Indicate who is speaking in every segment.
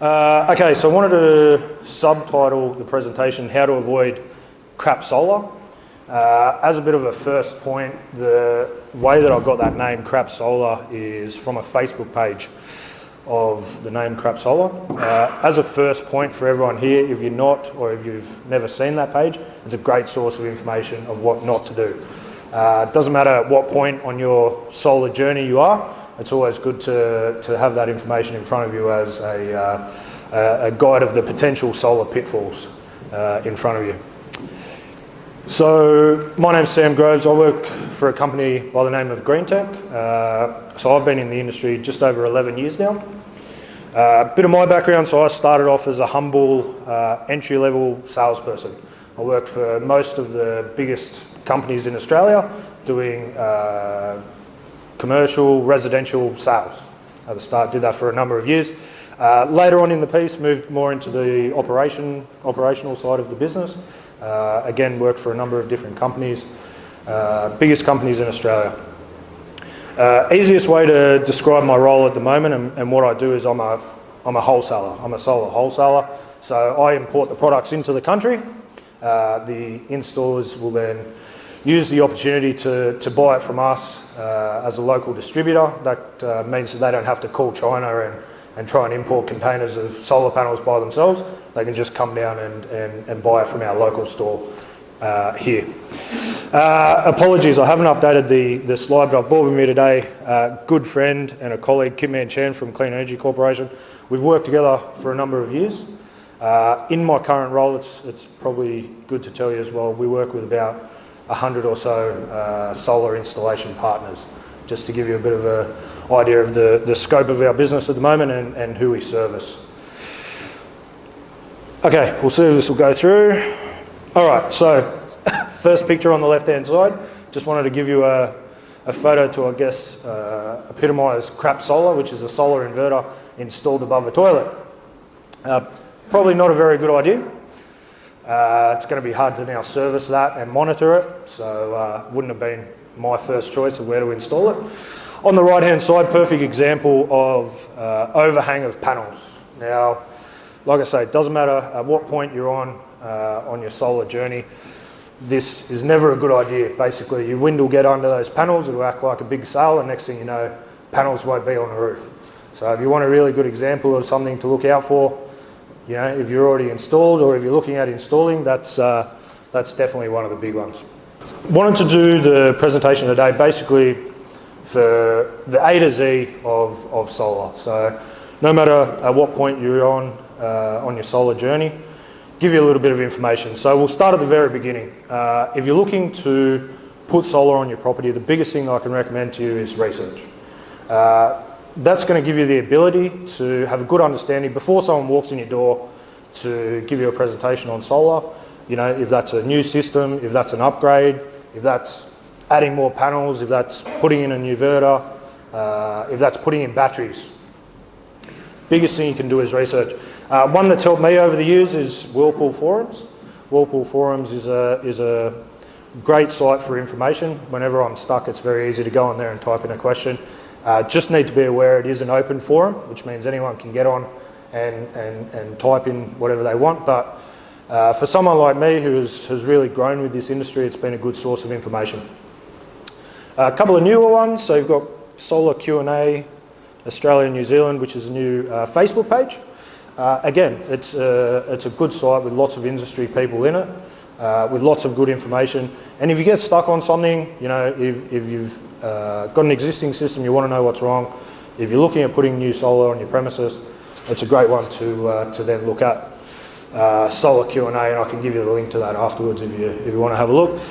Speaker 1: Okay, so I wanted to subtitle the presentation, How to Avoid Crap Solar. As a bit of a first point, the way that I got that name, Crap Solar, is from a Facebook page of the name Crap Solar. As a first point for everyone here, if you're not, or if you've never seen that page, it's a great source of information of what not to do. It doesn't matter at what point on your solar journey you are, it's always good to have that information in front of you as a guide of the potential solar pitfalls in front of you. So my name's Sam Groves. I work for a company by the name of Greentech. So I've been in the industry just over 11 years now. A bit of my background, so I started off as a humble entry-level salesperson. I worked for most of the biggest companies in Australia doing commercial, residential sales. At the start, did that for a number of years. Later on in the piece, moved more into the operational side of the business. Again, worked for a number of different companies, biggest companies in Australia. Easiest way to describe my role at the moment and what I do is I'm a wholesaler. I'm a solar wholesaler. So I import the products into the country. The installers will then use the opportunity to buy it from us as a local distributor. That means that they don't have to call China and try and import containers of solar panels by themselves. They can just come down and buy it from our local store here. Apologies, I haven't updated the slide, but I've brought with me today a good friend and a colleague, Kim Man Chan from Clean Energy Corporation. We've worked together for a number of years. In my current role, it's probably good to tell you as well, we work with about 100 or so solar installation partners, just to give you a bit of an idea of the scope of our business at the moment and who we service. Okay, we'll see if this will go through. All right, so first picture on the left-hand side, just wanted to give you a photo to, I guess, epitomise crap solar, which is a solar inverter installed above a toilet. Probably not a very good idea. It's going to be hard to now service that and monitor it, so wouldn't have been my first choice of where to install it. On the right-hand side, perfect example of overhang of panels. Now, like I say, it doesn't matter at what point you're on your solar journey. This is never a good idea. Basically, your wind will get under those panels, it'll act like a big sail, and next thing you know, panels won't be on the roof. So if you want a really good example of something to look out for, you know, if you're already installed or if you're looking at installing, that's definitely one of the big ones. Wanted to do the presentation today basically for the A to Z of solar. So no matter at what point you're on your solar journey, give you a little bit of information. So we'll start at the very beginning. If you're looking to put solar on your property, the biggest thing I can recommend to you is research. That's going to give you the ability to have a good understanding before someone walks in your door to give you a presentation on solar. You know, if that's a new system, if that's an upgrade, if that's adding more panels, if that's putting in a new inverter, if that's putting in batteries. Biggest thing you can do is research. One that's helped me over the years is Whirlpool Forums. Whirlpool Forums is a great site for information. Whenever I'm stuck, it's very easy to go on there and type in a question. Just need to be aware it is an open forum, which means anyone can get on and type in whatever they want. But for someone like me who has really grown with this industry, it's been a good source of information. A couple of newer ones. So you've got Solar Q&A Australia and New Zealand, which is a new Facebook page. Again, it's a good site with lots of industry people in it, with lots of good information. And if you get stuck on something, you know, if you've got an existing system, you want to know what's wrong, if you're looking at putting new solar on your premises, it's a great one to then look at. Solar Q&A, and I can give you the link to that afterwards if you want to have a look.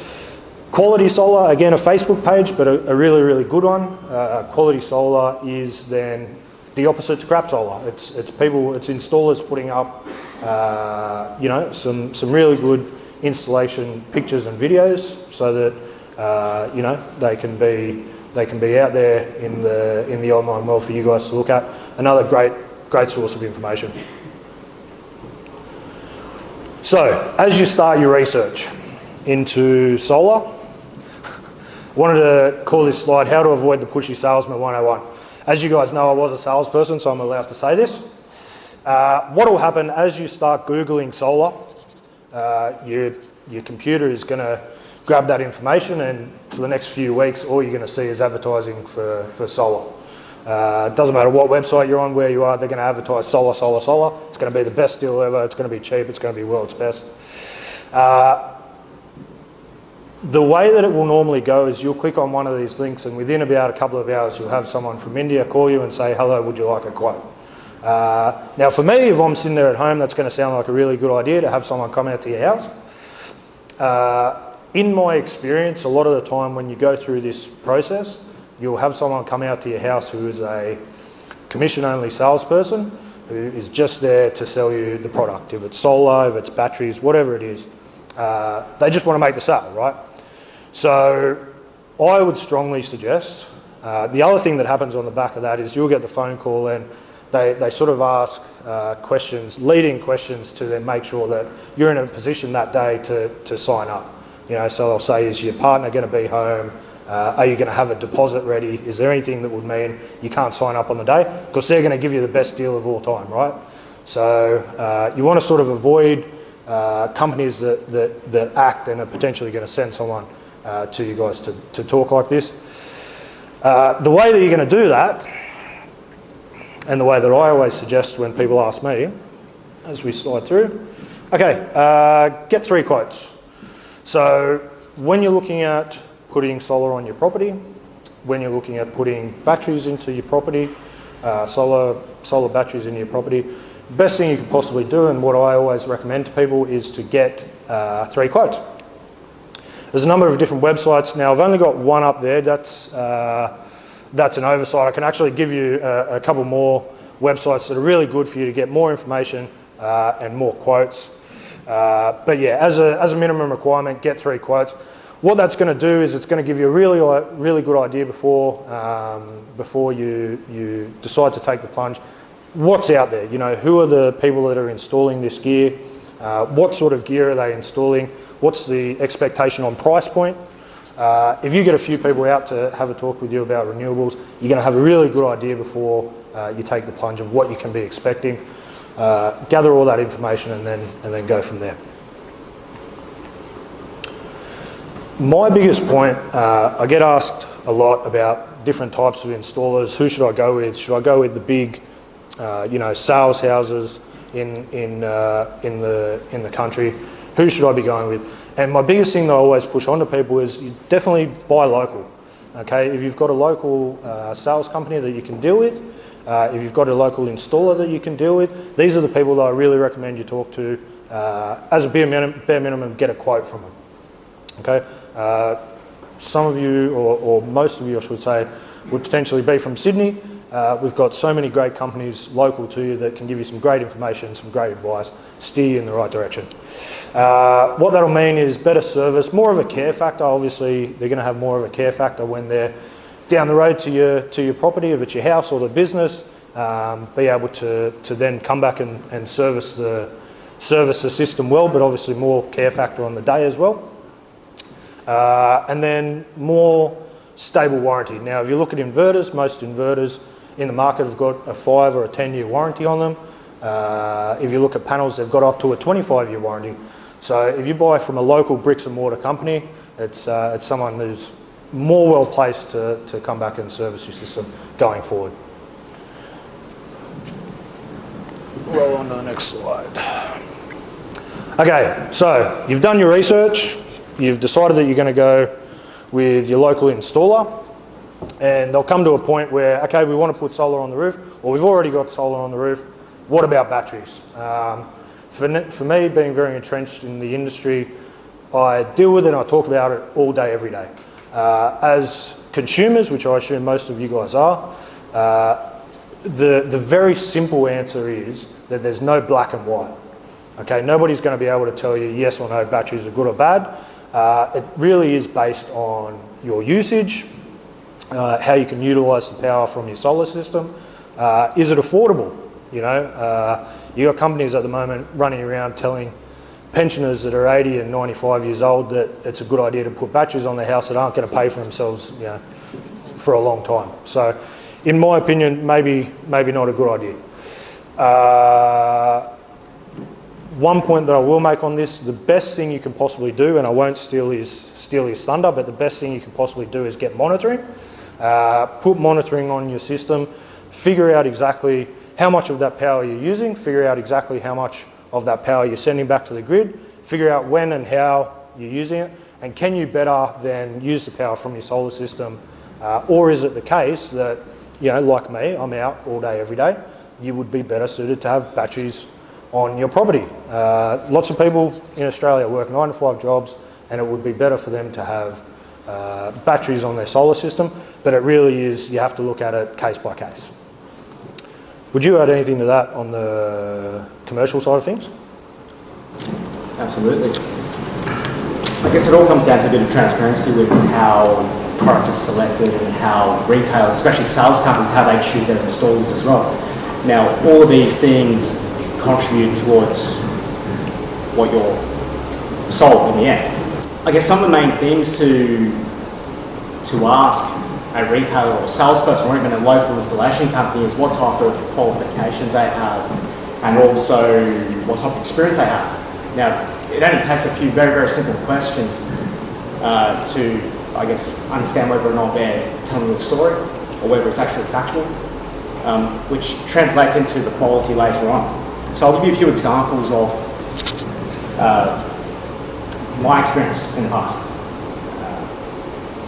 Speaker 1: Quality Solar, again a Facebook page, but a really, really good one. Quality Solar is then the opposite to crap solar. It's installers putting up, you know, some really good installation pictures and videos, so that you know, they can be out there in the online world for you guys to look at. Another great source of information. So as you start your research into solar, I wanted to call this slide How to Avoid the PUSHY Salesman 101. As you guys know, I was a salesperson, so I'm allowed to say this. What will happen as you start Googling solar, your computer is going to grab that information, and for the next few weeks all you're going to see is advertising for solar. It doesn't matter what website you're on, where you are, they're going to advertise solar, solar, solar. It's going to be the best deal ever, it's going to be cheap, it's going to be world's best. The way that it will normally go is you'll click on one of these links, and within about a couple of hours you'll have someone from India call you and say, hello, would you like a quote? Now for me, if I'm sitting there at home, that's going to sound like a really good idea to have someone come out to your house. In my experience, a lot of the time when you go through this process, you'll have someone come out to your house who is a commission-only salesperson who is just there to sell you the product. If it's solar, if it's batteries, whatever it is, they just want to make the sale, right? So I would strongly suggest, the other thing that happens on the back of that is you'll get the phone call and they sort of ask questions, leading questions to then make sure that you're in a position that day to sign up. You know, so they'll say, is your partner going to be home? Are you going to have a deposit ready? Is there anything that would mean you can't sign up on the day? Because they're going to give you the best deal of all time, right? So you want to sort of avoid companies that act and are potentially going to send someone to you guys to talk like this. The way that you're going to do that, and the way that I always suggest when people ask me, as we slide through, okay, get 3 quotes. So when you're looking at putting solar on your property, when you're looking at putting batteries into your property, solar batteries into your property, the best thing you can possibly do, and what I always recommend to people, is to get 3 quotes. There's a number of different websites. Now I've only got one up there, that's an oversight. I can actually give you a couple more websites that are really good for you to get more information and more quotes. But yeah, as a minimum requirement, get 3 quotes. What that's going to do is it's going to give you a really good idea before you decide to take the plunge. What's out there? You know, who are the people that are installing this gear? What sort of gear are they installing? What's the expectation on price point? If you get a few people out to have a talk with you about renewables, you're going to have a really good idea before you take the plunge of what you can be expecting. Gather all that information and then go from there. My biggest point, I get asked a lot about different types of installers. Who should I go with? Should I go with the big, sales houses in the country? Who should I be going with? And my biggest thing that I always push on to people is you definitely buy local. Okay, if you've got a local sales company that you can deal with, if you've got a local installer that you can deal with, these are the people that I really recommend you talk to. As a bare minimum, get a quote from them. Okay, some of you, or most of you I should say, would potentially be from Sydney. We've got so many great companies local to you that can give you some great information, some great advice, steer you in the right direction. What that'll mean is better service, more of a care factor. Obviously, they're going to have more of a care factor when they're down the road to your property, if it's your house or the business. Be able to then come back and service the system well, but obviously more care factor on the day as well. And then more stable warranty. Now, if you look at inverters, most inverters in the market have got a 5 or a 10-year warranty on them. If you look at panels, they've got up to a 25-year warranty. So if you buy from a local bricks and mortar company, it's someone who's more well placed to come back and service your system going forward. Roll on to the next slide. Okay, so you've done your research, you've decided that you're going to go with your local installer, and they'll come to a point where, okay, we want to put solar on the roof, or we've already got solar on the roof. What about batteries? For me, being very entrenched in the industry, I deal with it and I talk about it all day, every day. As consumers, which I assume most of you guys are, the very simple answer is that there's no black and white. Okay, nobody's going to be able to tell you yes or no batteries are good or bad. It really is based on your usage, how you can utilise the power from your solar system. Is it affordable? You know, you got companies at the moment running around telling pensioners that are 80 and 95 years old that it's a good idea to put batteries on their house that aren't going to pay for themselves, you know, for a long time. So, in my opinion, maybe not a good idea. One point that I will make on this, the best thing you can possibly do, and I won't steal his thunder, but the best thing you can possibly do is get monitoring. Put monitoring on your system, figure out exactly how much of that power you're using, figure out exactly how much of that power you're sending back to the grid, figure out when and how you're using it, and can you better than use the power from your solar system, or is it the case that, you know, like me, I'm out all day every day, you would be better suited to have batteries on your property. Lots of people in Australia work 9 to 5 jobs, and it would be better for them to have batteries on their solar system, but it really is, you have to look at it case by case. Would you add anything to that on the commercial side of things?
Speaker 2: Absolutely. I guess it all comes down to a bit of transparency with how product is selected and how retailers, especially sales companies, how they choose their installers as well. Now, all of these things contribute towards what you're sold in the end. I guess some of the main things to ask a retailer or a salesperson or even a local installation company is what type of qualifications they have and also what type of experience they have. Now, it only takes a few very, very simple questions to, I guess, understand whether or not they're telling you a story or whether it's actually factual, which translates into the quality later on. So I'll give you a few examples of my experience in the past.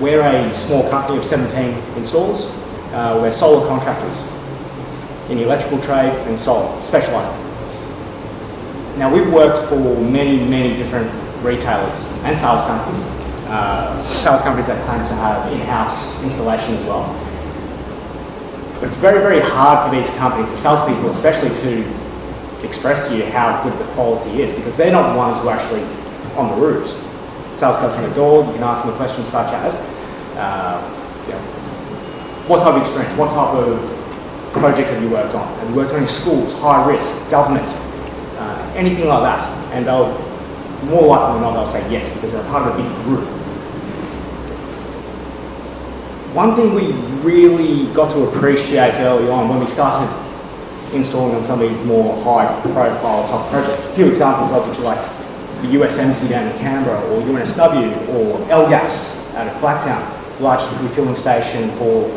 Speaker 2: We're a small company of 17 installers. We're solar contractors in the electrical trade and solar, specialising. Now, we've worked for many, many different retailers and sales companies that claim to have in-house installation as well. But it's very, very hard for these companies, the salespeople especially, to express to you how good the quality is, because they're not the ones who are actually on the roofs. Salesperson at the door, you can ask them a question such as, what type of experience, what type of projects have you worked on? Have you worked on any schools, high risk, government, anything like that? And they'll, more likely than not, they'll say yes, because they're part of a big group. One thing we really got to appreciate early on when we started installing on some of these more high profile top projects, a few examples of which are like the US Embassy down in Canberra, or UNSW, or LGAS out of Blacktown, the largest refueling station for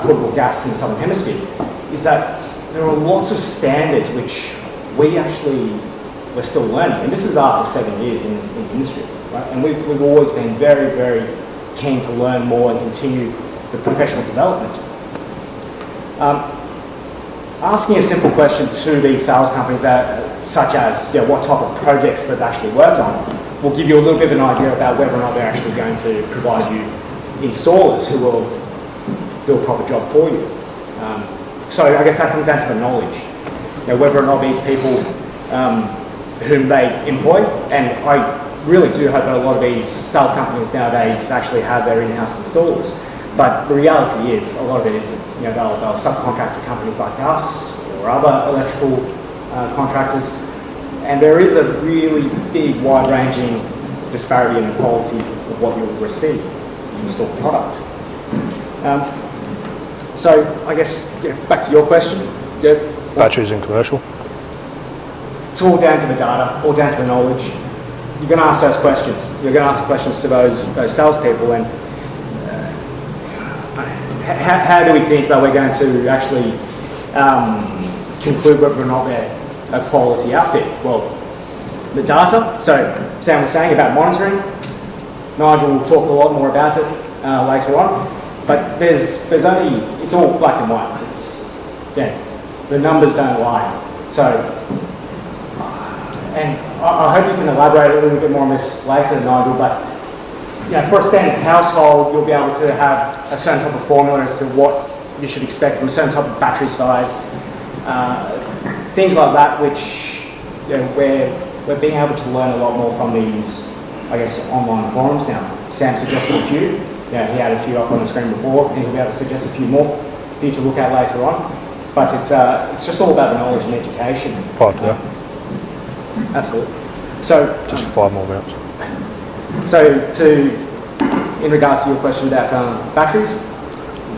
Speaker 2: portable gas in the Southern Hemisphere, is that there are lots of standards which we're still learning. And this is after 7 years in the industry, right? And we've always been very, very keen to learn more and continue the professional development. Asking a simple question to these sales companies, such as what type of projects they've actually worked on, will give you a little bit of an idea about whether or not they're actually going to provide you installers who will do a proper job for you. So I guess that comes down to the knowledge. Whether or not these people whom they employ, and I really do hope that a lot of these sales companies nowadays actually have their in-house installers. But the reality is, a lot of it isn't. They'll subcontract to companies like us or other electrical contractors, and there is a really big, wide-ranging disparity in the quality of what you'll receive in the installed product. So I guess back to your question.
Speaker 1: Batteries in commercial.
Speaker 2: It's all down to the data, all down to the knowledge. You're going to ask those questions. You're going to ask questions to those salespeople, and how do we think that we're going to actually conclude whether or not they're a quality outfit? Well, the data. So Sam was saying about monitoring. Nigel will talk a lot more about it later on. But there's only, it's all black and white. The numbers don't lie. So, and I hope you can elaborate a little bit more on this later, Nigel, but for a standard household, you'll be able to have a certain type of formula as to what you should expect from a certain type of battery size, things like that, which we're being able to learn a lot more from these, I guess, online forums now. Sam suggested a few. He had a few up on the screen before, and he'll be able to suggest a few more for you to look at later on. But it's just all about the knowledge and education. Absolutely. So
Speaker 1: just 5 more minutes.
Speaker 2: So in regards to your question about batteries,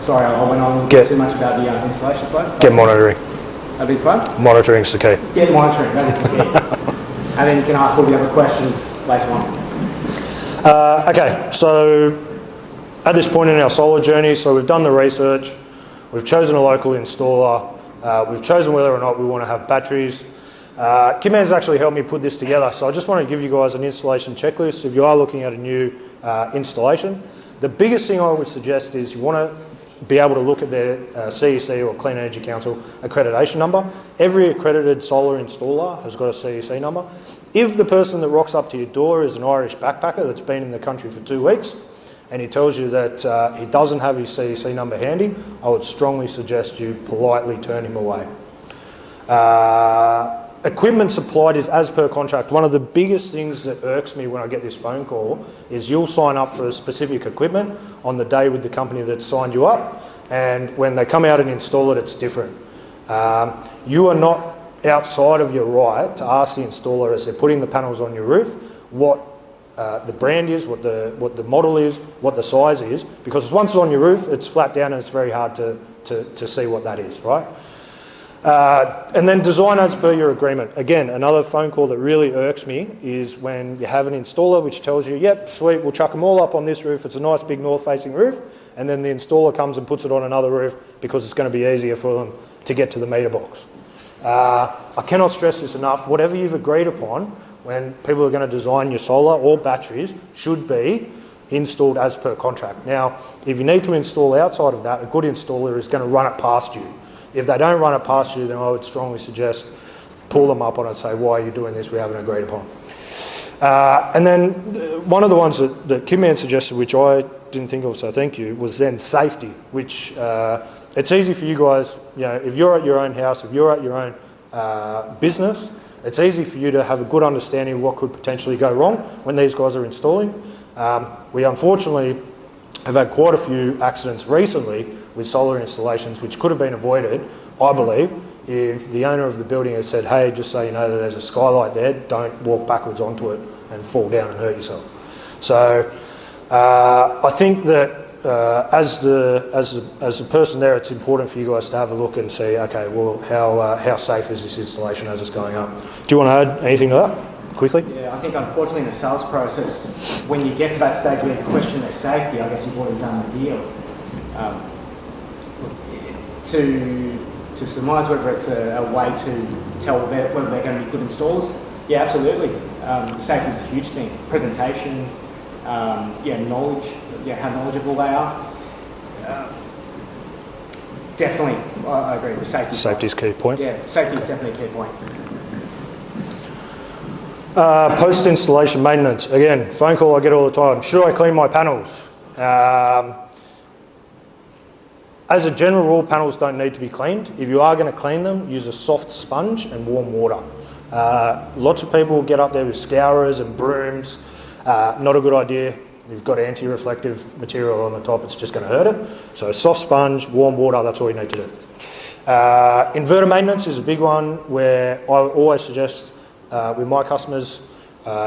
Speaker 2: sorry, I went on a bit too much about the installation side.
Speaker 1: Get monitoring.
Speaker 2: A big part?
Speaker 1: Monitoring's the key.
Speaker 2: Get monitoring, that is the key. And then you can ask all the other questions later on.
Speaker 1: Okay, so at this point in our solar journey, so we've done the research, we've chosen a local installer, we've chosen whether or not we want to have batteries. Kimman's actually helped me put this together, so I just want to give you guys an installation checklist if you are looking at a new installation. The biggest thing I would suggest is you want to be able to look at their CEC or Clean Energy Council accreditation number. Every accredited solar installer has got a CEC number. If the person that rocks up to your door is an Irish backpacker that's been in the country for 2 weeks and he tells you that he doesn't have his CEC number handy, I would strongly suggest you politely turn him away. Equipment supplied is as per contract. One of the biggest things that irks me when I get this phone call is you'll sign up for a specific equipment on the day with the company that signed you up, and when they come out and install it, it's different. You are not outside of your right to ask the installer as they're putting the panels on your roof what the brand is, what the model is, what the size is, because once it's on your roof, it's flat down and it's very hard to see what that is, right? And then design as per your agreement. Again, another phone call that really irks me is when you have an installer which tells you, yep, sweet, we'll chuck them all up on this roof, it's a nice big north-facing roof, and then the installer comes and puts it on another roof because it's going to be easier for them to get to the meter box. I cannot stress this enough, whatever you've agreed upon when people are going to design your solar or batteries should be installed as per contract. Now, if you need to install outside of that, a good installer is going to run it past you. If they don't run it past you, then I would strongly suggest pull them up on it and say, why are you doing this? We haven't agreed upon. And then one of the ones that Kimman suggested, which I didn't think of, so thank you, was then safety, which it's easy for you guys, you know, if you're at your own house, if you're at your own business, it's easy for you to have a good understanding of what could potentially go wrong when these guys are installing. We unfortunately have had quite a few accidents recently with solar installations which could have been avoided, I believe, if the owner of the building had said, hey, just so you know that there's a skylight there, don't walk backwards onto it and fall down and hurt yourself. So I think that as the person there, it's important for you guys to have a look and see, okay, well, how safe is this installation as it's going up? Do you want to add anything to that quickly?
Speaker 2: Yeah, I think unfortunately in the sales process, when you get to that stage where you question their safety, I guess you've already done the deal. To surmise whether it's a way to tell whether they're going to be good installers, yeah, absolutely. Safety is a huge thing. Presentation, knowledge, how knowledgeable they are. Definitely, I agree with safety.
Speaker 1: Safety is a key point.
Speaker 2: Yeah, safety is definitely a key point.
Speaker 1: Post-installation maintenance. Again, phone call I get all the time. Should I clean my panels? As a general rule, panels don't need to be cleaned. If you are going to clean them, use a soft sponge and warm water. Lots of people get up there with scourers and brooms. Not a good idea. You've got anti-reflective material on the top, it's just going to hurt it. So soft sponge, warm water, that's all you need to do. Inverter maintenance is a big one where I always suggest with my customers,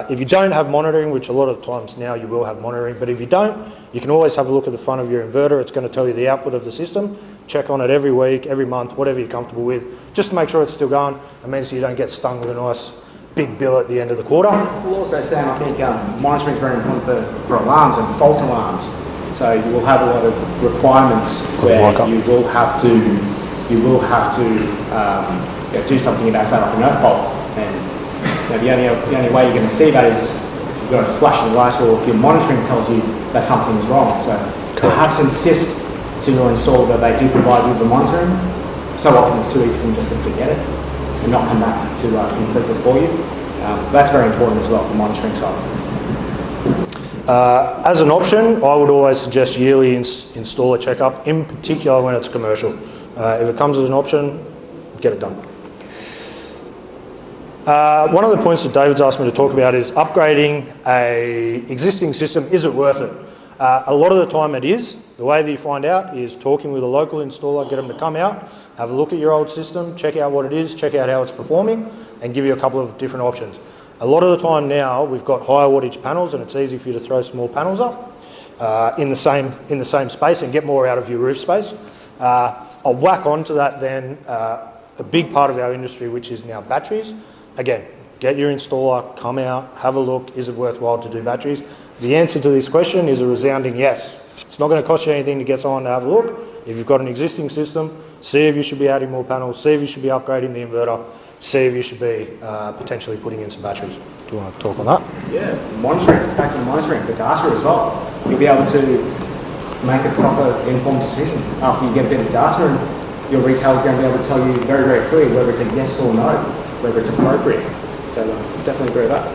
Speaker 1: if you don't have monitoring, which a lot of times now you will have monitoring, but if you don't, you can always have a look at the front of your inverter. It's going to tell you the output of the system. Check on it every week, every month, whatever you're comfortable with, just to make sure it's still going. It means you don't get stung with a nice big bill at the end of the quarter.
Speaker 2: We'll also say, I think monitoring is very important for alarms and fault alarms. So you will have a lot of requirements where you will have to do something about setting off an earth fault. And the only way you're going to see that is you've got a flashing light, or if your monitoring tells you that something's wrong. So perhaps insist to your installer that they do provide you with the monitoring. So often it's too easy for them just to forget it and not come back to complete it for you. That's very important as well, the monitoring side.
Speaker 1: As an option, I would always suggest yearly installer checkup, in particular when it's commercial. If it comes as an option, get it done. One of the points that David's asked me to talk about is upgrading an existing system. Is it worth it? A lot of the time it is. The way that you find out is talking with a local installer, get them to come out, have a look at your old system, check out what it is, check out how it's performing, and give you a couple of different options. A lot of the time now we've got higher wattage panels, and it's easy for you to throw small panels up in the same space and get more out of your roof space. I'll whack onto that then a big part of our industry, which is now batteries. Again, get your installer, come out, have a look, is it worthwhile to do batteries? The answer to this question is a resounding yes. It's not going to cost you anything to get someone to have a look. If you've got an existing system, see if you should be adding more panels, see if you should be upgrading the inverter, see if you should be potentially putting in some batteries. Do you want to talk on that?
Speaker 2: Yeah, monitoring, back to monitoring, the data as well. You'll be able to make a proper informed decision after you get a bit of data, and your retailer's going to be able to tell you very, very clearly whether it's a yes or no, whether it's appropriate. So definitely agree with that.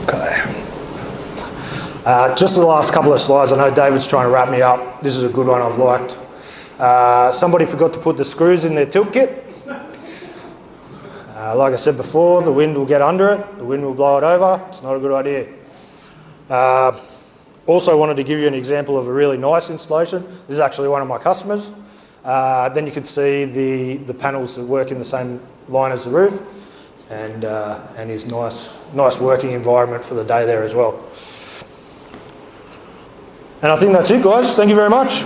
Speaker 1: Okay. Just the last couple of slides. I know David's trying to wrap me up. This is a good one I've liked. Somebody forgot to put the screws in their tilt kit. Like I said before, the wind will get under it, the wind will blow it over. It's not a good idea. Also wanted to give you an example of a really nice installation. This is actually one of my customers. Then you can see the panels that work in the same line as the roof, and his nice working environment for the day there as well. And I think that's it, guys. Thank you very much.